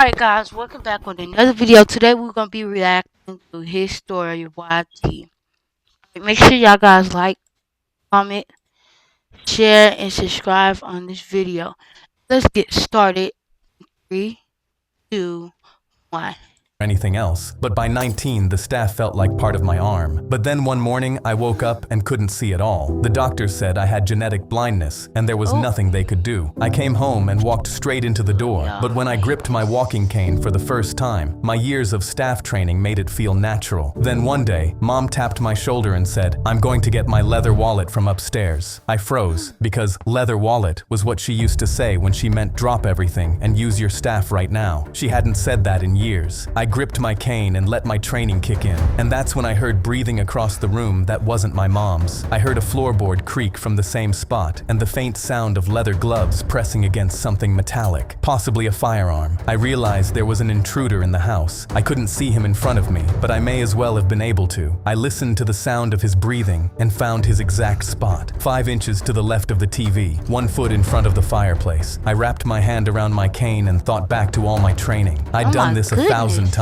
Alright guys, welcome back with another video. Today we're gonna be reacting to his story YT. Make sure y'all guys like, comment, share, and subscribe on this video. Let's get started. 3, 2, 1. Anything else, but by 19 the staph felt like part of my arm. But then one morning I woke up and couldn't see at all. The doctors said I had genetic blindness and there was nothing they could do. I came home and walked straight into the door, but when I gripped my walking cane for the first time, my years of staph training made it feel natural. Then one day, Mom tapped my shoulder and said, "I'm going to get my leather wallet from upstairs." I froze, because leather wallet was what she used to say when she meant drop everything and use your staph right now. She hadn't said that in years. I gripped my cane and let my training kick in, and that's when I heard breathing across the room that wasn't my mom's. I heard a floorboard creak from the same spot, and the faint sound of leather gloves pressing against something metallic, possibly a firearm. I realized there was an intruder in the house. I couldn't see him in front of me, but I may as well have been able to. I listened to the sound of his breathing and found his exact spot, 5 inches to the left of the TV, 1 foot in front of the fireplace. I wrapped my hand around my cane and thought back to all my training. I'd done this 1,000 times.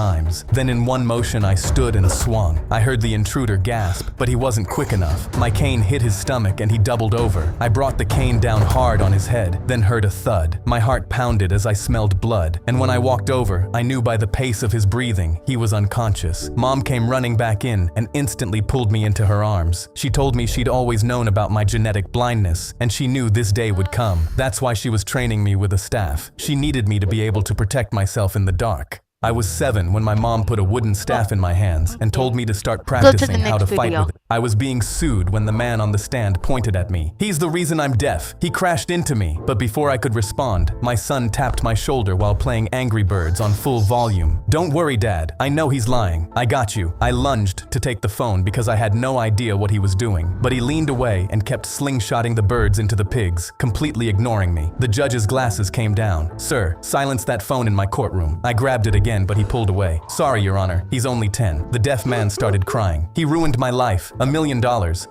Then in one motion I stood and swung. I heard the intruder gasp, but he wasn't quick enough. My cane hit his stomach and he doubled over. I brought the cane down hard on his head, then heard a thud. My heart pounded as I smelled blood, and when I walked over, I knew by the pace of his breathing, he was unconscious. Mom came running back in and instantly pulled me into her arms. She told me she'd always known about my genetic blindness, and she knew this day would come. That's why she was training me with a staff. She needed me to be able to protect myself in the dark. I was 7 when my mom put a wooden staff in my hands and told me to start practicing how to fight with it. I was being sued when the man on the stand pointed at me. "He's the reason I'm deaf. He crashed into me." But before I could respond, my son tapped my shoulder while playing Angry Birds on full volume. "Don't worry, Dad. I know he's lying. I got you." I lunged to take the phone because I had no idea what he was doing, but he leaned away and kept slingshotting the birds into the pigs, completely ignoring me. The judge's glasses came down. "Sir, silence that phone in my courtroom." I grabbed it again, but he pulled away. "Sorry, Your Honor. He's only 10. The deaf man started crying. "He ruined my life. $1 million.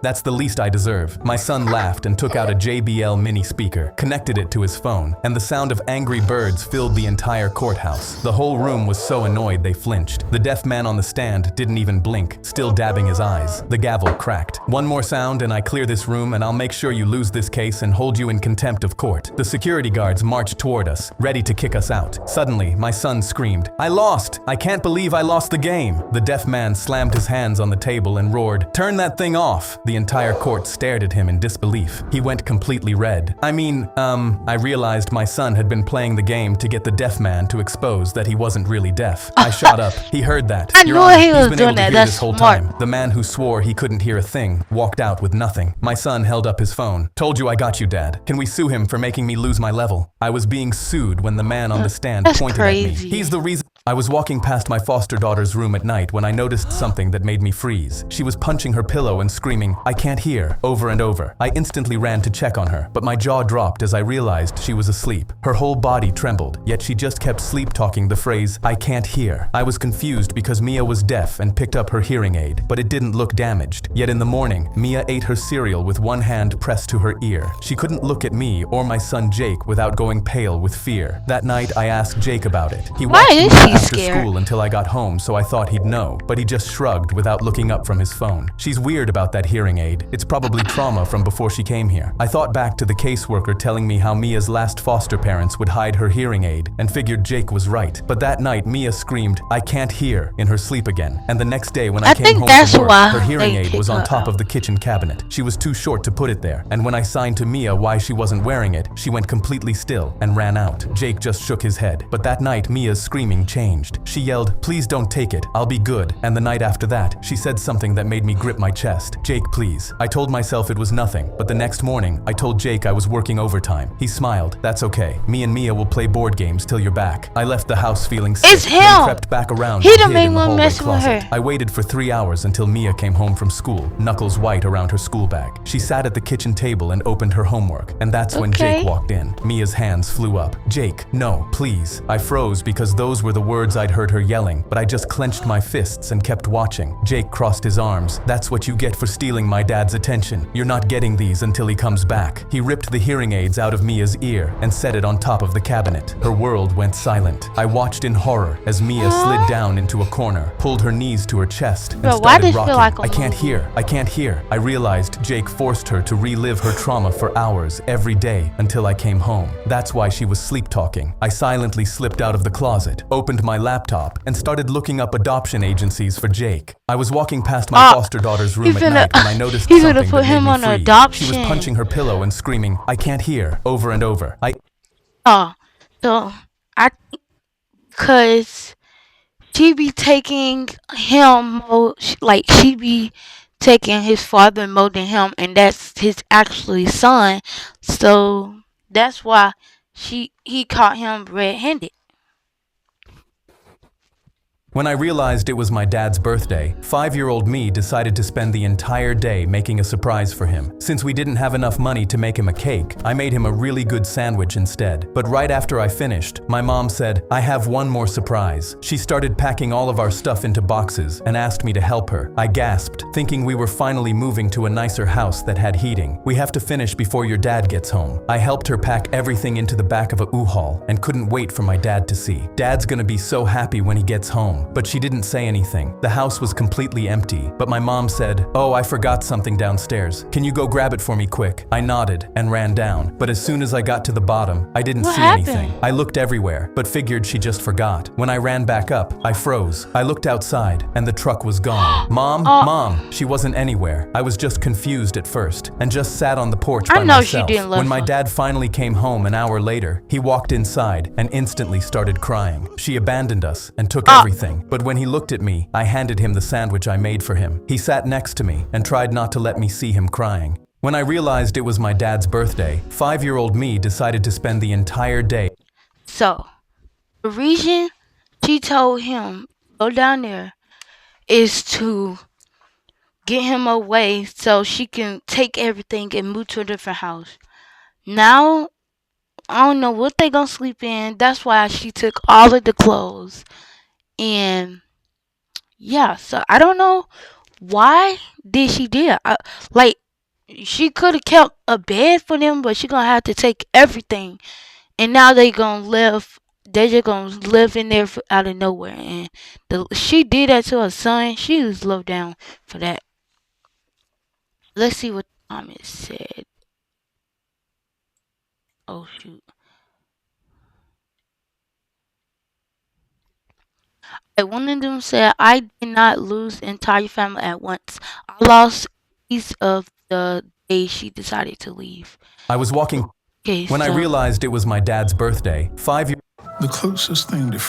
That's the least I deserve." My son laughed and took out a JBL mini speaker, connected it to his phone, and the sound of Angry Birds filled the entire courthouse. The whole room was so annoyed they flinched. The deaf man on the stand didn't even blink, still dabbing his eyes. The gavel cracked. "One more sound and I clear this room, and I'll make sure you lose this case and hold you in contempt of court." The security guards marched toward us, ready to kick us out. Suddenly, my son screamed, "I lost! I can't believe I lost the game!" The deaf man slammed his hands on the table and roared, "Turn that thing off!" The entire court stared at him in disbelief. He went completely red. I realized my son had been playing the game to get the deaf man to expose that he wasn't really deaf. I shot up. "He heard that. I Your knew Honor, he was he's been doing able to that. hear That's this whole smart. time." The man who swore he couldn't hear a thing walked out with nothing. My son held up his phone. "Told you I got you, Dad. Can we sue him for making me lose my level?" I was being sued when the man on the stand That's pointed crazy. at me. "He's the reason." I was walking past my foster daughter's room at night when I noticed something that made me freeze. She was punching her pillow and screaming, "I can't hear," over and over. I instantly ran to check on her, but my jaw dropped as I realized she was asleep. Her whole body trembled, yet she just kept sleep-talking the phrase, "I can't hear." I was confused because Mia was deaf and picked up her hearing aid, but it didn't look damaged. Yet in the morning, Mia ate her cereal with one hand pressed to her ear. She couldn't look at me or my son Jake without going pale with fear. That night, I asked Jake about it. He Why watched is Mia she after scared? school until I got home, so I thought he'd know, but he just shrugged without looking up from his phone. "She's weird about that hearing aid. It's probably trauma from before she came here." I thought back to the caseworker telling me how Mia's last foster parents would hide her hearing aid and figured Jake was right. But that night, Mia screamed, "I can't hear," in her sleep again. And the next day when I came think home that's from work, why her hearing they aid was kick on her top out. of the kitchen cabinet. She was too short to put it there, and when I signed to Mia why she wasn't wearing it, she went completely still and ran out. Jake just shook his head. But that night, Mia's screaming changed. She yelled, "Please don't take it. I'll be good." And the night after that, she said something that made me grip my chest. "Jake, please." I told myself it was nothing, but the next morning, I told Jake I was working overtime. He smiled. "That's okay. Me and Mia will play board games till you're back." I left the house feeling sick, It's him. then crept back around He and the hid main in the one hallway messing with closet. her. I waited for 3 hours until Mia came home from school, knuckles white around her school bag. She sat at the kitchen table and opened her homework, and that's when Okay. Jake walked in. Mia's hands flew up. "Jake, no, please." I froze because those were the words I'd heard her yelling, but I just clenched my fists and kept watching. Jake crossed his arms. That's what you get for stealing my dad's attention. You're not getting these until he comes back. He ripped the hearing aids out of Mia's ear and set it on top of the cabinet. Her world went silent. I watched in horror as Mia slid down into a corner, pulled her knees to her chest, and Bro, why started does it rocking. feel like a I can't movie? hear. I can't hear. I realized Jake forced her to relive her trauma for hours every day until I came home. That's why she was sleep-talking. I silently slipped out of the closet, opened my laptop, and started looking up adoption agencies for Jake. I was walking past my foster daughter's room he's at gonna- night when I noticed he's something gonna that put made him me on freeze. adoption. She was punching her pillow and screaming, "I can't hear," over and over. So I think because she be taking him like she be taking his father and molding him, and that's his actually son. So that's why he caught him red-handed. When I realized it was my dad's birthday, 5-year-old me decided to spend the entire day making a surprise for him. Since we didn't have enough money to make him a cake, I made him a really good sandwich instead. But right after I finished, my mom said, "I have one more surprise." She started packing all of our stuff into boxes and asked me to help her. I gasped, thinking we were finally moving to a nicer house that had heating. "We have to finish before your dad gets home." I helped her pack everything into the back of a U-Haul and couldn't wait for my dad to see. Dad's gonna be so happy when he gets home. But she didn't say anything. The house was completely empty, but my mom said, "Oh, I forgot something downstairs. Can you go grab it for me quick?" I nodded and ran down, but as soon as I got to the bottom, I didn't What see happened? anything. I looked everywhere, but figured she just forgot. When I ran back up, I froze. I looked outside, and the truck was gone. Mom, she wasn't anywhere. I was just confused at first, and just sat on the porch by I know she myself. didn't love When my him. dad finally came home an hour later, he walked inside and instantly started crying. She abandoned us and took everything, but when he looked at me, I handed him the sandwich I made for him. He sat next to me and tried not to let me see him crying. When I realized it was my dad's birthday, 5-year-old me decided to spend the entire day. So the reason she told him go down there is to get him away so she can take everything and move to a different house. Now I don't know what they gonna sleep in. That's why she took all of the clothes. And yeah, so I don't know why did she do it. Like she could have kept a bed for them, but she gonna have to take everything. And now they gonna live. They just gonna live in there out of nowhere. And she did that to her son. She was low down for that. Let's see what the comments said. Oh shoot. One of them said, "I did not lose the entire family at once. I lost a piece of the day she decided to leave." I was walking. Okay, When I so realized it was my dad's birthday, 5 years The closest thing to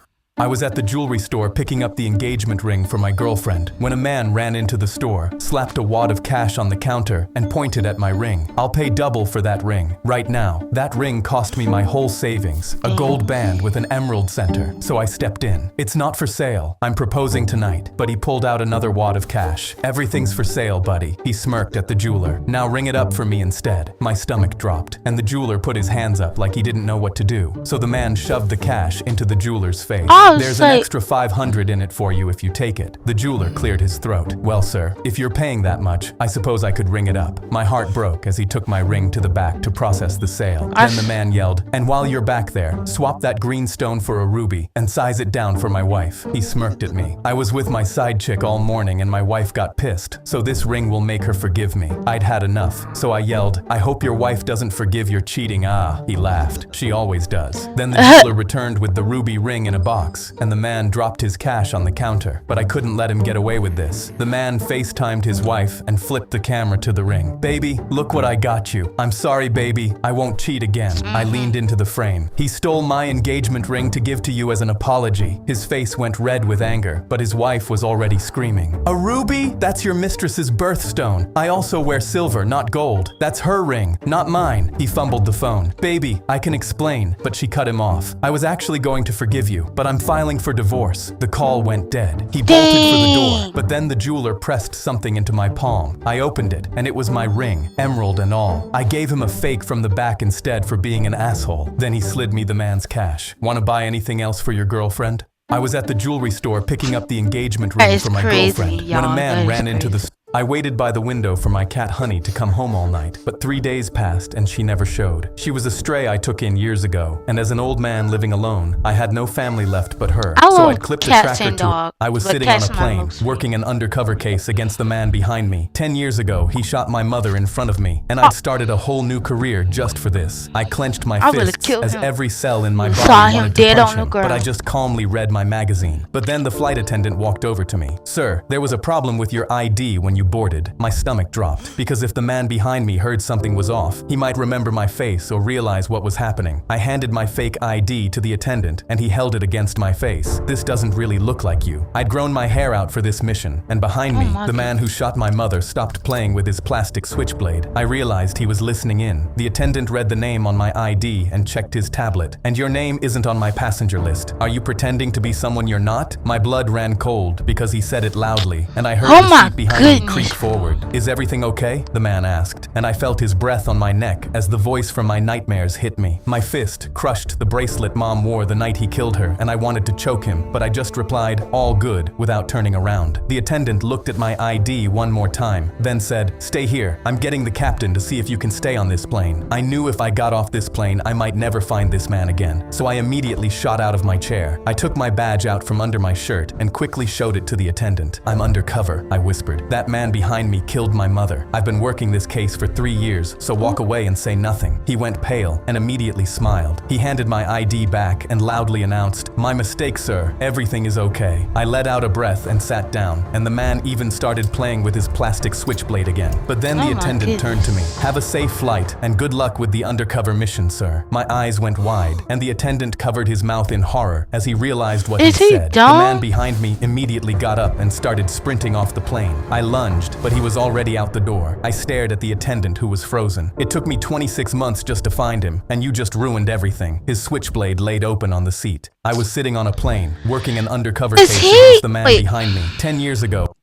I was at the jewelry store picking up the engagement ring for my girlfriend when a man ran into the store, slapped a wad of cash on the counter, and pointed at my ring. "I'll pay double for that ring. Right now, that ring cost me my whole savings, a gold band with an emerald center." So I stepped in. "It's not for sale. I'm proposing tonight." But he pulled out another wad of cash. "Everything's for sale, buddy." He smirked at the jeweler. "Now ring it up for me instead." My stomach dropped, and the jeweler put his hands up like he didn't know what to do. So the man shoved the cash into the jeweler's face. "There's an extra 500 in it for you if you take it." The jeweler cleared his throat. "Well, sir, if you're paying that much, I suppose I could ring it up." My heart broke as he took my ring to the back to process the sale. Then the man yelled, "And while you're back there, swap that green stone for a ruby and size it down for my wife." He smirked at me. "I was with my side chick all morning and my wife got pissed, so this ring will make her forgive me." I'd had enough, so I yelled, "I hope your wife doesn't forgive your cheating." "Ah," he laughed. "She always does." Then the jeweler returned with the ruby ring in a box, and the man dropped his cash on the counter. But I couldn't let him get away with this. The man FaceTimed his wife and flipped the camera to the ring. "Baby, look what I got you. I'm sorry, baby. I won't cheat again." I leaned into the frame. "He stole my engagement ring to give to you as an apology." His face went red with anger, but his wife was already screaming. "A ruby? That's your mistress's birthstone. I also wear silver, not gold. That's her ring, not mine." He fumbled the phone. "Baby, I can explain," but she cut him off. "I was actually going to forgive you, but I'm filing for divorce." The call went dead. He bolted for the door, but then the jeweler pressed something into my palm. I opened it, and it was my ring, emerald and all. I gave him a fake from the back instead for being an asshole. Then he slid me the man's cash. "Want to buy anything else for your girlfriend?" I was at the jewelry store picking up the engagement That ring is for my crazy, girlfriend when a y'all. That man is ran into the crazy. I waited by the window for my cat Honey to come home all night, but 3 days passed and she never showed. She was a stray I took in years ago, and as an old man living alone, I had no family left but her. I So love I'd clipped a cats tracker and to dogs, I was but sitting on a cats are my plane, most working an undercover case against the man behind me. 10 years ago, he shot my mother in front of me, and I'd started a whole new career just for this. I clenched my I would've fists killed as him. every cell in my You body saw him wanted to dead punch on the him, but I ground. just calmly read my magazine. But then the flight attendant walked over to me. "Sir, there was a problem with your ID when you boarded." My stomach dropped, because if the man behind me heard something was off, he might remember my face or realize what was happening. I handed my fake ID to the attendant, and he held it against my face. "This doesn't really look like you." I'd grown my hair out for this mission, and behind me, my the man who shot my mother stopped playing with his plastic switchblade. I realized he was listening in. The attendant read the name on my ID and checked his tablet. "And your name isn't on my passenger list. Are you pretending to be someone you're not?" My blood ran cold because he said it loudly, and I heard Oh the my seat behind me goodness. creak forward. "Is everything okay?" the man asked, and I felt his breath on my neck as the voice from my nightmares hit me. My fist crushed the bracelet Mom wore the night he killed her, and I wanted to choke him, but I just replied, "All good," without turning around. The attendant looked at my ID one more time, then said, "Stay here. I'm getting the captain to see if you can stay on this plane." I knew if I got off this plane, I might never find this man again, so I immediately shot out of my chair. I took my badge out from under my shirt and quickly showed it to the attendant. "I'm undercover," I whispered. "That man behind me killed my mother. I've been working this case for 3 years, so walk away and say nothing." He went pale and immediately smiled. He handed my ID back and loudly announced, "My mistake, sir. Everything is okay." I let out a breath and sat down, and the man even started playing with his plastic switchblade again. But then Oh the my attendant goodness. turned to me. "Have a safe flight and good luck with the undercover mission, sir." My eyes went wide, and the attendant covered his mouth in horror as he realized what Is he he said. dumb? The man behind me immediately got up and started sprinting off the plane. I lunged, but he was already out the door. I stared at the attendant who was frozen. "It took me 26 months just to find him, and you just ruined everything." His switchblade laid open on the seat. I was sitting on a plane, working an undercover Is case he- against the man wait. behind me. 10 years ago,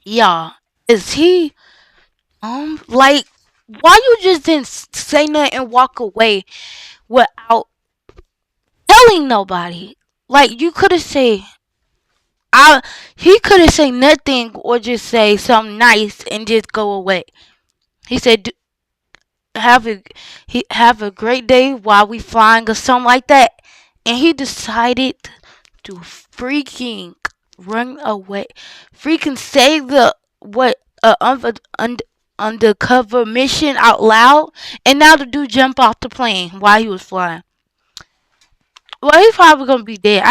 Yeah, is he like, why you just didn't say nothing and walk away without telling nobody? Like, you could have said, he could have said nothing or just say something nice and just go away. He said, have a great day while we flying or something like that, and he decided to freaking run away, freaking say the what undercover mission out loud, and now the dude jump off the plane while he was flying. Well, he's probably gonna be dead.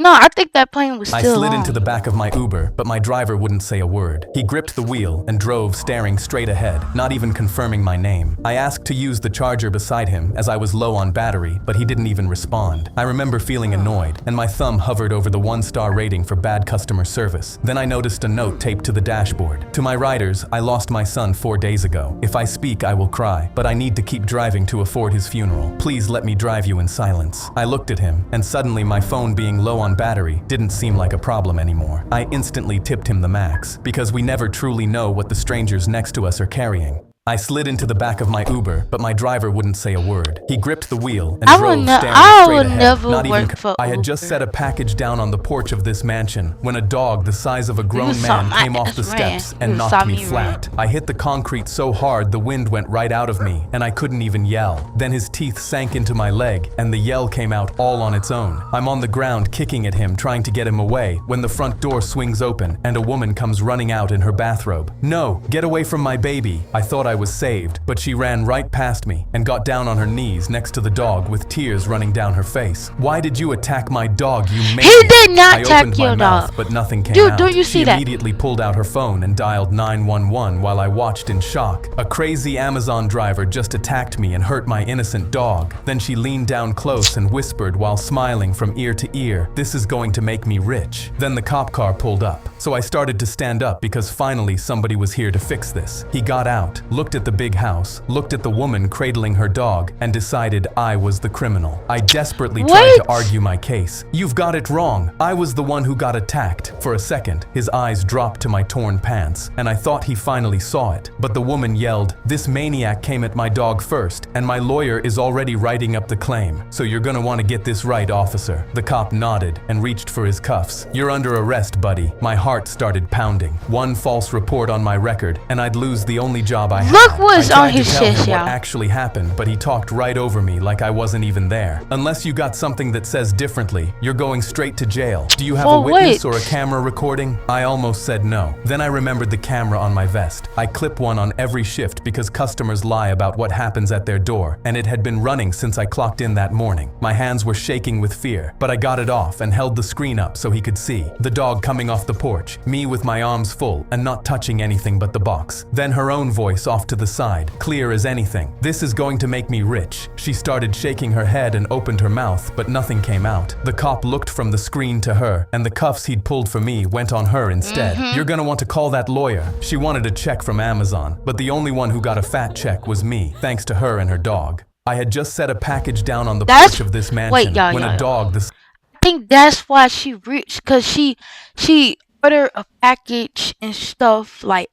I think that plane was I still slid on. into the back of my Uber, but my driver wouldn't say a word. He gripped the wheel and drove staring straight ahead, not even confirming my name. I asked to use the charger beside him as I was low on battery, but he didn't even respond. I remember feeling annoyed, and my thumb hovered over the 1-star rating for bad customer service. Then I noticed a note taped to the dashboard. "To my riders, I lost my son 4 days ago. If I speak, I will cry, but I need to keep driving to afford his funeral. Please let me drive you in silence." I looked at him, and suddenly my phone being low on battery didn't seem like a problem anymore. I instantly tipped him the max, because we never truly know what the strangers next to us are carrying. I slid into the back of my Uber, but my driver wouldn't say a word. He gripped the wheel and I drove would staring I straight would ahead. never Not even work for I had just Uber. set a package down on the porch of this mansion when a dog the size of a grown saw man my came off ass the ran. steps and You saw knocked me me flat. I hit the concrete so hard the wind went right out of me, and I couldn't even yell. Then his teeth sank into my leg, and the yell came out all on its own. I'm on the ground kicking at him, trying to get him away, when the front door swings open, and a woman comes running out in her bathrobe. "No, get away from my baby." I thought I was saved, but she ran right past me and got down on her knees next to the dog with tears running down her face. "Why did you attack my dog, you maniac?" He did not I attack opened your my mouth, dog. but nothing came Dude, out. don't you see She that? immediately pulled out her phone and dialed 911 while I watched in shock. A crazy Amazon driver just attacked me and hurt my innocent dog. Then she leaned down close and whispered while smiling from ear to ear, "This is going to make me rich." Then the cop car pulled up, so I started to stand up because finally somebody was here to fix this. He got out, looked at the big house, looked at the woman cradling her dog, and decided I was the criminal. I desperately tried to argue my case. You've got it wrong. I was the one who got attacked. For a second, his eyes dropped to my torn pants, and I thought he finally saw it. But the woman yelled, "This maniac came at my dog first, and my lawyer is already writing up the claim. So you're gonna want to get this right, officer." The cop nodded and reached for his cuffs. "You're under arrest, buddy." My heart started pounding. One false report on my record, and I'd lose the only job I had. Look what's on his chest, y'all. What actually happened, but he talked right over me like I wasn't even there. "Unless you got something that says differently, you're going straight to jail. Do you have a witness or a camera recording?" I almost said no. Then I remembered the camera on my vest. I clip one on every shift because customers lie about what happens at their door, and it had been running since I clocked in that morning. My hands were shaking with fear, but I got it off and held the screen up so he could see. The dog coming off the porch, me with my arms full and not touching anything but the box. Then her own voice off to the side, clear as anything. "This is going to make me rich." She started shaking her head and opened her mouth, but nothing came out. The cop looked from the screen to her, and the cuffs he'd pulled for me went on her instead. "You're gonna want to call that lawyer." She wanted a check from Amazon, but the only one who got a fat check was me, thanks to her and her dog. I had just set a package down on the porch of this mansion when a dog I think that's why she rich, cause she ordered a package and stuff. Like,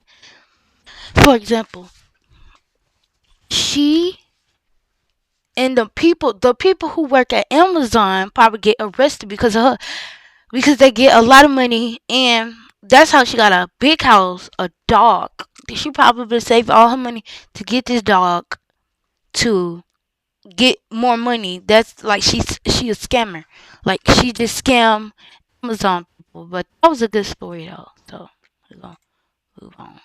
for example, she and the people who work at Amazon probably get arrested because of her, because they get a lot of money, and that's how she got a big house, a dog. She probably saved all her money to get this dog to get more money. That's like she a scammer. Like, she just scam Amazon people. But that was a good story though. So we're gonna move on.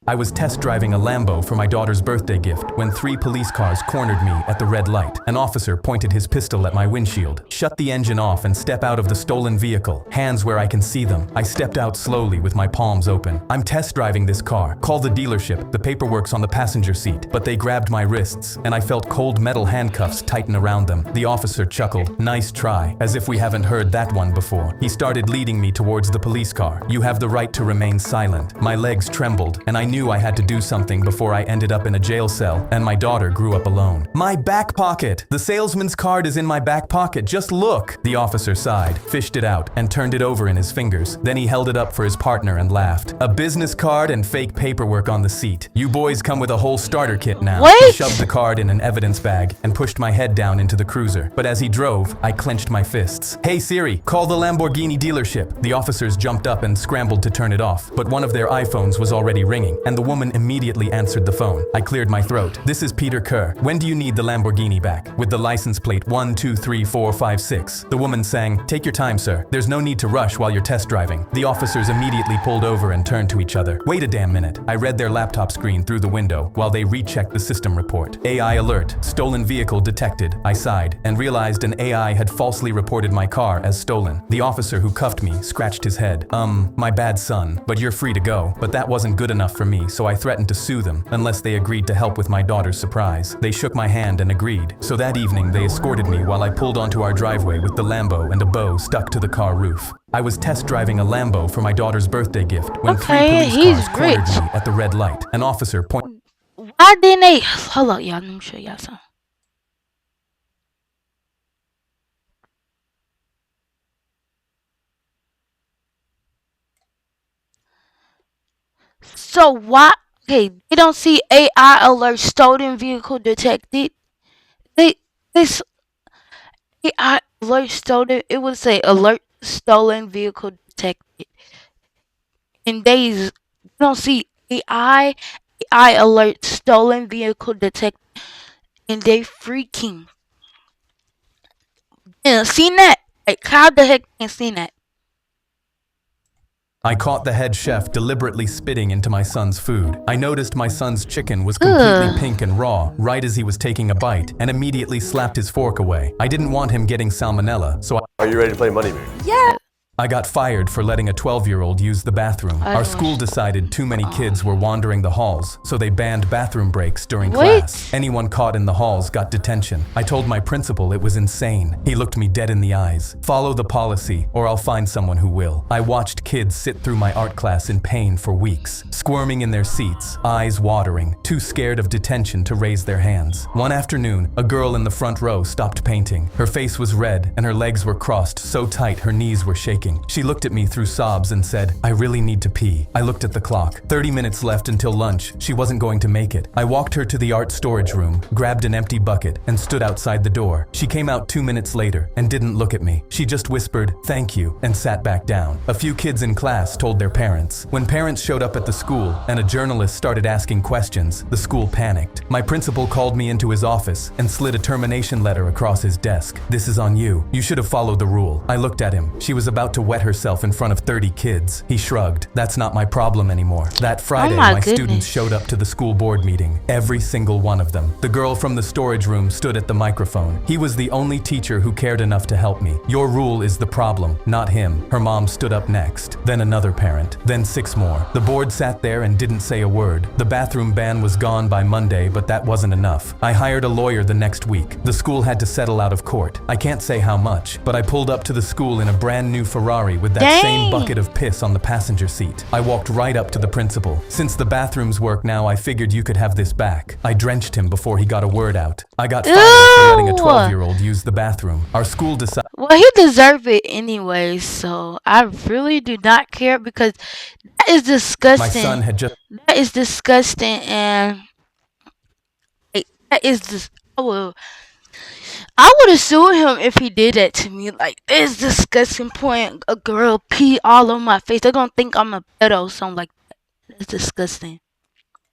I was test driving a Lambo for my daughter's birthday gift when 3 police cars cornered me at the red light. An officer pointed his pistol at my windshield. "Shut the engine off and step out of the stolen vehicle. Hands where I can see them." I stepped out slowly with my palms open. "I'm test driving this car. Call the dealership. The paperwork's on the passenger seat." But they grabbed my wrists, and I felt cold metal handcuffs tighten around them. The officer chuckled. "Nice try," as if we haven't heard that one before. He started leading me towards the police car. "You have the right to remain silent." My legs trembled, and I knew I had to do something before I ended up in a jail cell and my daughter grew up alone. "My back pocket! The salesman's card is in my back pocket, just look!" The officer sighed, fished it out, and turned it over in his fingers. Then he held it up for his partner and laughed. "A business card and fake paperwork on the seat. You boys come with a whole starter kit now." He shoved the card in an evidence bag and pushed my head down into the cruiser. But as he drove, I clenched my fists. "Hey Siri, call the Lamborghini dealership." The officers jumped up and scrambled to turn it off, but one of their iPhones was already ringing, and the woman immediately answered the phone. I cleared my throat. "This is Peter Kerr. When do you need the Lamborghini back?" With the license plate 123456. The woman sang, "Take your time, sir. There's no need to rush while you're test driving." The officers immediately pulled over and turned to each other. "Wait a damn minute." I read their laptop screen through the window while they rechecked the system report. "AI alert. Stolen vehicle detected." I sighed and realized an AI had falsely reported my car as stolen. The officer who cuffed me scratched his head. My bad, son, but you're free to go." But that wasn't good enough for me, so I threatened to sue them unless they agreed to help with my daughter's surprise. They shook my hand and agreed. So that evening they escorted me while I pulled onto our driveway with the Lambo and a bow stuck to the car roof. I was test driving a Lambo for my daughter's birthday gift when 3 police cars cornered me at the red light. An officer pointed. Why didn't they? Hold up, y'all. Let me show y'all something. So why? Okay, they don't see AI alert stolen vehicle detected. This AI alert stolen. It would say alert stolen vehicle detected. And they don't see AI alert stolen vehicle detected. And they freaking seen that. Like, how the heck ain't seen that? I caught the head chef deliberately spitting into my son's food. I noticed my son's chicken was completely pink and raw right as he was taking a bite and immediately slapped his fork away. I didn't want him getting salmonella, so Are you ready to play Moneymaker? Yeah. I got fired for letting a 12-year-old use the bathroom. Our school decided too many kids were wandering the halls, so they banned bathroom breaks during class. Anyone caught in the halls got detention. I told my principal it was insane. He looked me dead in the eyes. Follow the policy, or I'll find someone who will. I watched kids sit through my art class in pain for weeks, squirming in their seats, eyes watering, too scared of detention to raise their hands. One afternoon, a girl in the front row stopped painting. Her face was red, and her legs were crossed so tight her knees were shaking. She looked at me through sobs and said, "I really need to pee." I looked at the clock. 30 minutes left until lunch. She wasn't going to make it. I walked her to the art storage room, grabbed an empty bucket, and stood outside the door. She came out 2 minutes later and didn't look at me. She just whispered, "Thank you," and sat back down. A few kids in class told their parents. When parents showed up at the school and a journalist started asking questions, the school panicked. My principal called me into his office and slid a termination letter across his desk. "This is on you. You should have followed the rule." I looked at him. She was about to wet herself in front of 30 kids. He shrugged. "That's not my problem anymore." That Friday, my students showed up to the school board meeting. Every single one of them. The girl from the storage room stood at the microphone. He was the only teacher who cared enough to help me. "Your rule is the problem, not him." Her mom stood up next. Then another parent. Then 6 more. The board sat there and didn't say a word. The bathroom ban was gone by Monday, but that wasn't enough. I hired a lawyer the next week. The school had to settle out of court. I can't say how much, but I pulled up to the school in a brand new Ferrari with that same bucket of piss on the passenger seat. I walked right up to the principal. "Since the bathrooms work now, I figured you could have this back." I drenched him before he got a word out. I got fired for letting a 12-year-old use the bathroom. Our school decided. Well, he deserved it anyway, so I really do not care because that is disgusting. My son had just. That is disgusting, and that is just. I would have sued him if he did that to me. Like, this disgusting point. A girl pee all over my face. They're gonna think I'm a pedo or something like that. That's disgusting.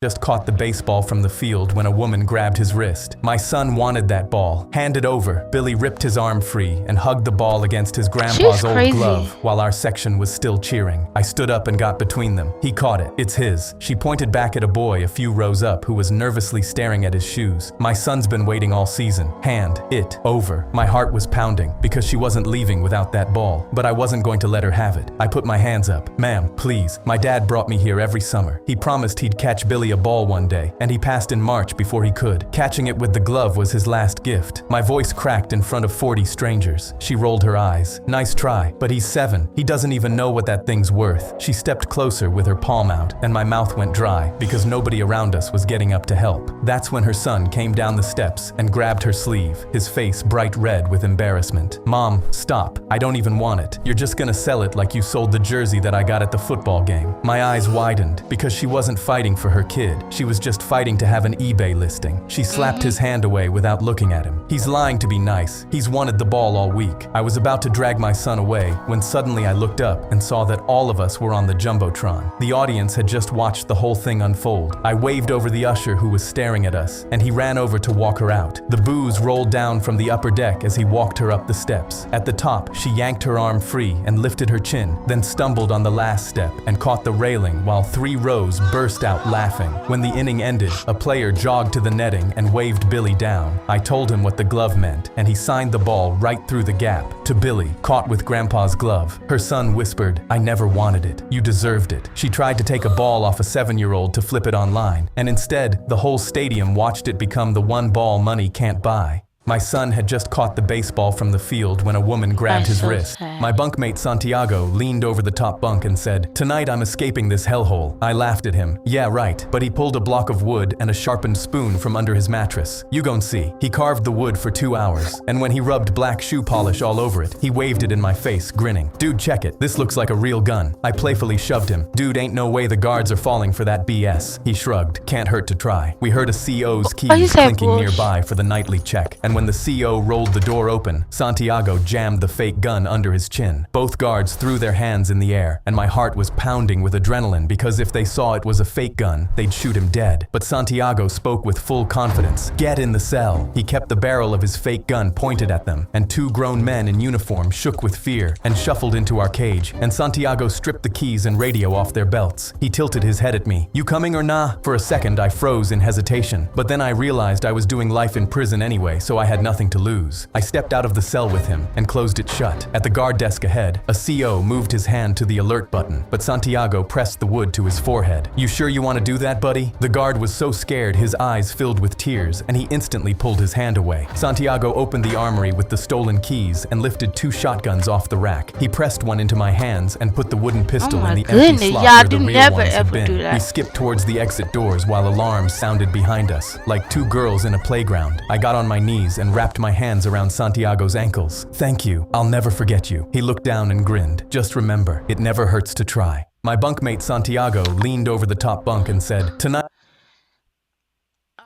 Just caught the baseball from the field when a woman grabbed his wrist. My son wanted that ball. Hand it over. Billy ripped his arm free and hugged the ball against his grandpa's old glove while our section was still cheering. I stood up and got between them. He caught it. "It's his." She pointed back at a boy a few rows up who was nervously staring at his shoes. "My son's been waiting all season. Hand it over." My heart was pounding because she wasn't leaving without that ball, but I wasn't going to let her have it. I put my hands up. "Ma'am, please. My dad brought me here every summer. He promised he'd catch Billy a ball one day, and he passed in March before he could. Catching it with the glove was his last gift." My voice cracked in front of 40 strangers. She rolled her eyes. "Nice try, but he's 7. He doesn't even know what that thing's worth." She stepped closer with her palm out, and my mouth went dry because nobody around us was getting up to help. That's when her son came down the steps and grabbed her sleeve, his face bright red with embarrassment. "Mom, stop. I don't even want it. You're just gonna sell it like you sold the jersey that I got at the football game." My eyes widened because she wasn't fighting for her kid. She was just fighting to have an eBay listing. She slapped his hand away without looking at him. "He's lying to be nice. He's wanted the ball all week." I was about to drag my son away when suddenly I looked up and saw that all of us were on the Jumbotron. The audience had just watched the whole thing unfold. I waved over the usher who was staring at us, and he ran over to walk her out. The booze rolled down from the upper deck as he walked her up the steps. At the top, she yanked her arm free and lifted her chin, then stumbled on the last step and caught the railing while 3 rows burst out laughing. When the inning ended, a player jogged to the netting and waved Billy down. I told him what the glove meant, and he signed the ball right through the gap. To Billy, caught with Grandpa's glove. Her son whispered, "I never wanted it. You deserved it." She tried to take a ball off a 7-year-old to flip it online, and instead, the whole stadium watched it become the one ball money can't buy. My son had just caught the baseball from the field when a woman grabbed his wrist. My bunkmate Santiago leaned over the top bunk and said, "Tonight I'm escaping this hellhole." I laughed at him. "Yeah, right." But he pulled a block of wood and a sharpened spoon from under his mattress. "You gon' see." He carved the wood for 2 hours, and when he rubbed black shoe polish all over it, he waved it in my face, grinning. "Dude, check it. This looks like a real gun." I playfully shoved him. "Dude, ain't no way the guards are falling for that BS." He shrugged. "Can't hurt to try." We heard a CO's keys clinking nearby for the nightly check, and when the CO rolled the door open, Santiago jammed the fake gun under his chin. Both guards threw their hands in the air, and my heart was pounding with adrenaline because if they saw it was a fake gun, they'd shoot him dead. But Santiago spoke with full confidence. "Get in the cell." He kept the barrel of his fake gun pointed at them, and 2 grown men in uniform shook with fear and shuffled into our cage, and Santiago stripped the keys and radio off their belts. He tilted his head at me. "You coming or nah?" For a second I froze in hesitation, but then I realized I was doing life in prison anyway, so I I had nothing to lose. I stepped out of the cell with him and closed it shut. At the guard desk ahead, a CO moved his hand to the alert button, but Santiago pressed the wood to his forehead. "You sure you want to do that, buddy?" The guard was so scared his eyes filled with tears, and he instantly pulled his hand away. Santiago opened the armory with the stolen keys and lifted 2 shotguns off the rack. He pressed one into my hands and put the wooden pistol in the empty slot where the real ones had been. We skipped towards the exit doors while alarms sounded behind us, like 2 girls in a playground. I got on my knees and wrapped my hands around Santiago's ankles. "Thank you. I'll never forget you." He looked down and grinned. "Just remember, it never hurts to try." My bunkmate Santiago leaned over the top bunk and said, "Tonight..."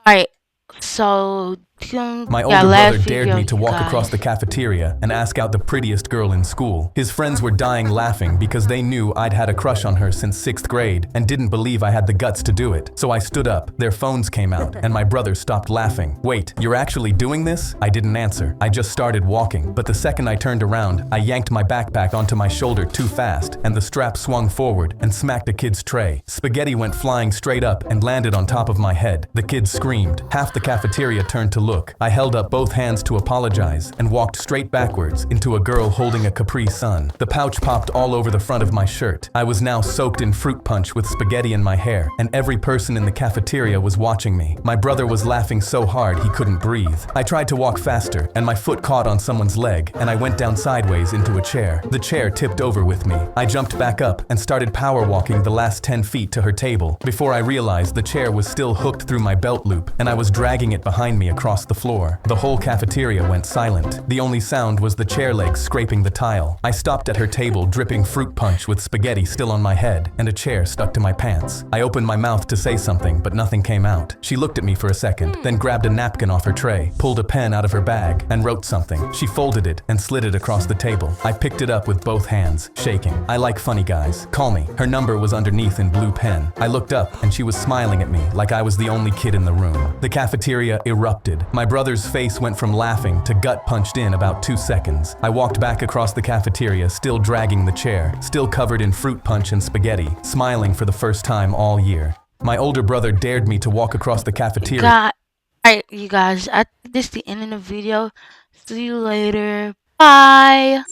Alright, so My older brother dared me to walk across the cafeteria and ask out the prettiest girl in school. His friends were dying laughing because they knew I'd had a crush on her since 6th grade and didn't believe I had the guts to do it. So I stood up, their phones came out, and my brother stopped laughing. "Wait, you're actually doing this?" I didn't answer. I just started walking, but the second I turned around, I yanked my backpack onto my shoulder too fast, and the strap swung forward and smacked a kid's tray. Spaghetti went flying straight up and landed on top of my head. The kid screamed. Half the cafeteria turned to look. I held up both hands to apologize and walked straight backwards into a girl holding a Capri Sun. The pouch popped all over the front of my shirt. I was now soaked in fruit punch with spaghetti in my hair, and every person in the cafeteria was watching me. My brother was laughing so hard he couldn't breathe. I tried to walk faster, and my foot caught on someone's leg, and I went down sideways into a chair. The chair tipped over with me. I jumped back up and started power walking the last 10 feet to her table before I realized the chair was still hooked through my belt loop, and I was dragging it behind me across the floor. The whole cafeteria went silent. The only sound was the chair legs scraping the tile. I stopped at her table dripping fruit punch with spaghetti still on my head and a chair stuck to my pants. I opened my mouth to say something, but nothing came out. She looked at me for a second, then grabbed a napkin off her tray, pulled a pen out of her bag, and wrote something. She folded it and slid it across the table. I picked it up with both hands, shaking. "I like funny guys. Call me." Her number was underneath in blue pen. I looked up and she was smiling at me like I was the only kid in the room. The cafeteria erupted. My brother's face went from laughing to gut punched in about 2 seconds. I walked back across the cafeteria, still dragging the chair, still covered in fruit punch and spaghetti, smiling for the first time all year. My older brother dared me to walk across the cafeteria. Alright, you guys, I think this is the end of the video. See you later. Bye.